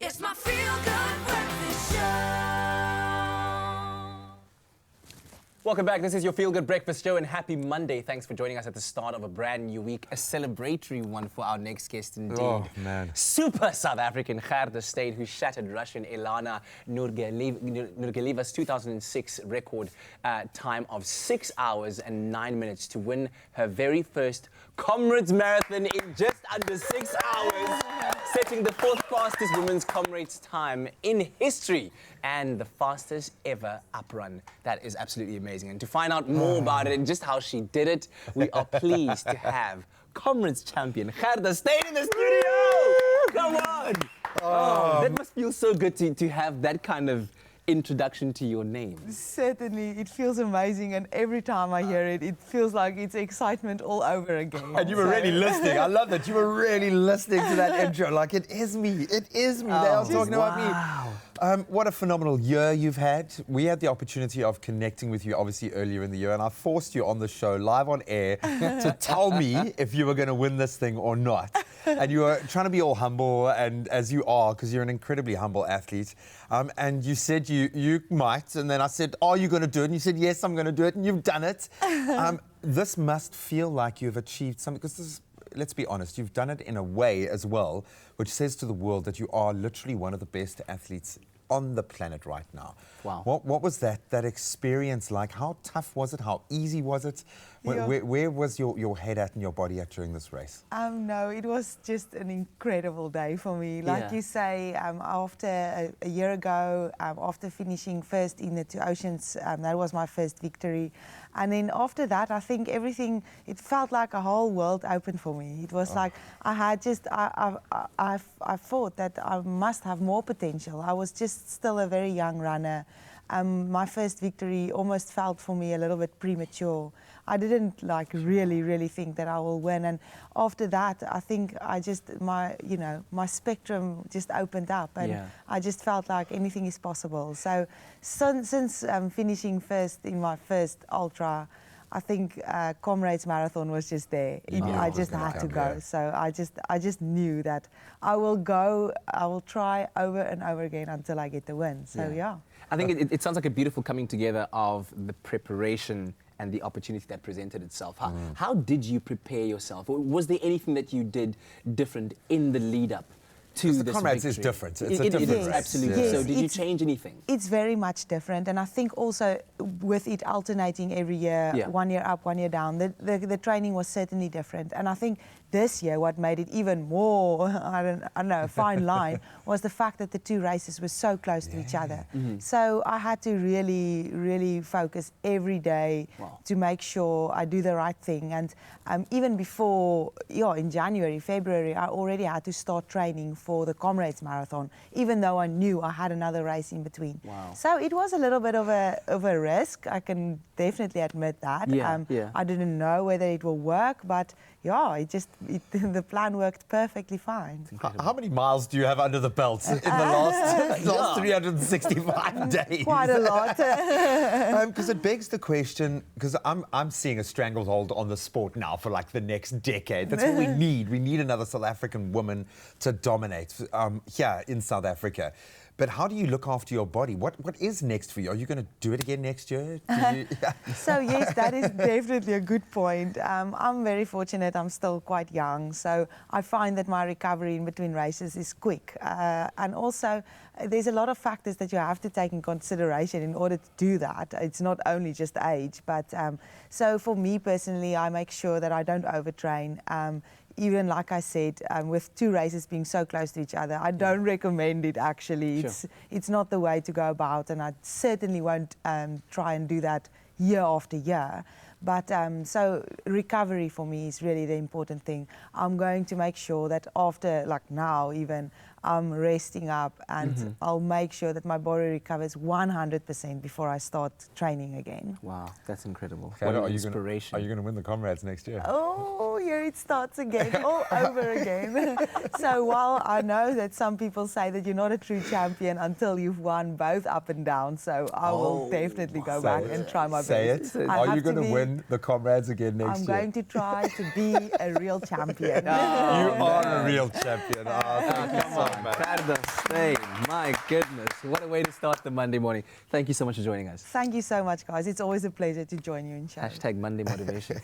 It's my feel-good breakfast show. Welcome back. This is your Feel Good Breakfast Show, and happy Monday. Thanks for joining us at the start of a brand new week, a celebratory one for our next guest indeed. Oh, man. Super South African Gerda Steyn, who shattered Russian Elana Nurgaliyeva's 2006 record time of 6 hours and 9 minutes to win her very first Comrades marathon in just under 6 hours, setting the fourth fastest women's Comrades time in history and the fastest ever uprun. That is absolutely amazing. And to find out more about it and just how she did it, we are pleased to have Comrades champion Gerda Steyn in the studio. Come on. Oh, that must feel so good to have that kind of introduction to your name. Certainly, it feels amazing, and every time I hear it, it feels like it's excitement all over again. And you were really listening. I love that. You were really listening to that intro. Like, it is me. It is me. They are talking about me. What a phenomenal year you've had. We had the opportunity of connecting with you, obviously, earlier in the year, and I forced you on the show, live on air, to tell me if you were going to win this thing or not. And you were trying to be all humble, and as you are, because you're an incredibly humble athlete. And you said you might, and then I said, are you going to do it? And you said, yes, I'm going to do it, and you've done it. This must feel like you've achieved something, because let's be honest, you've done it in a way as well, which says to the world that you are literally one of the best athletes on the planet right now. Wow. What was that experience like? How tough was it? How easy was it? Where was your head at and your body at during this race? No, it was just an incredible day for me. Like you say, after a year ago, after finishing first in the 2 Oceans, that was my first victory. And then after that, I think everything, it felt like a whole world opened for me. It was like I had just, I thought that I must have more potential. I was just still a very young runner. My first victory almost felt for me a little bit premature. I didn't really think that I will win. And after that, I think my spectrum just opened up, and I just felt like anything is possible. So since finishing first in my first ultra, I think Comrades Marathon was just there. I just had to go. So I just knew that I will go, I will try over and over again until I get the win. So I think it sounds like a beautiful coming together of the preparation and the opportunity that presented itself. How did you prepare yourself? Was there anything that you did different in the lead up to this victory? Comrades is different. It's a different race. Absolutely. So did you change anything? It's very much different, and I think also with it alternating every year, 1 year up, 1 year down, the training was certainly different. And I think this year, what made it even more, I don't know, a fine line, was the fact that the two races were so close to each other. So I had to really focus every day to make sure I do the right thing. And even before, in January, February, I already had to start training for the Comrades Marathon, even though I knew I had another race in between. So it was a little bit of a risk. I can definitely admit that. I didn't know whether it will work, but the plan worked perfectly fine. How many miles do you have under the belt in the last 365 days? Quite a lot. Because it begs the question, because I'm seeing a stranglehold on the sport now for like the next decade. That's what we need. We need another South African woman to dominate here in South Africa. But how do you look after your body? What is next for you? Are you going to do it again next year? So yes, that is definitely a good point. I'm very fortunate. I'm still quite young, so I find that my recovery in between races is quick. And also, there's a lot of factors that you have to take in consideration in order to do that. It's not only just age, but so for me personally, I make sure that I don't overtrain. Even like I said, with two races being so close to each other, I don't recommend it actually. It's not the way to go about, and I certainly won't try and do that year after year. But so recovery for me is really the important thing. I'm going to make sure that after, like now even, I'm resting up, and I'll make sure that my body recovers 100% before I start training again. Wow, that's incredible. What an inspiration. Are you going to win the Comrades next year? Oh, here it starts again, all over again. So while I know that some people say that you're not a true champion until you've won both up and down, so I will definitely go back and try my best. Are you going to win the Comrades again next year? I'm going to try to be a real champion. You are a real champion. Thank you so Gerda Steyn. My goodness. What a way to start the Monday morning. Thank you so much for joining us. Thank you so much, guys. It's always a pleasure to join you in show. Hashtag Monday motivation.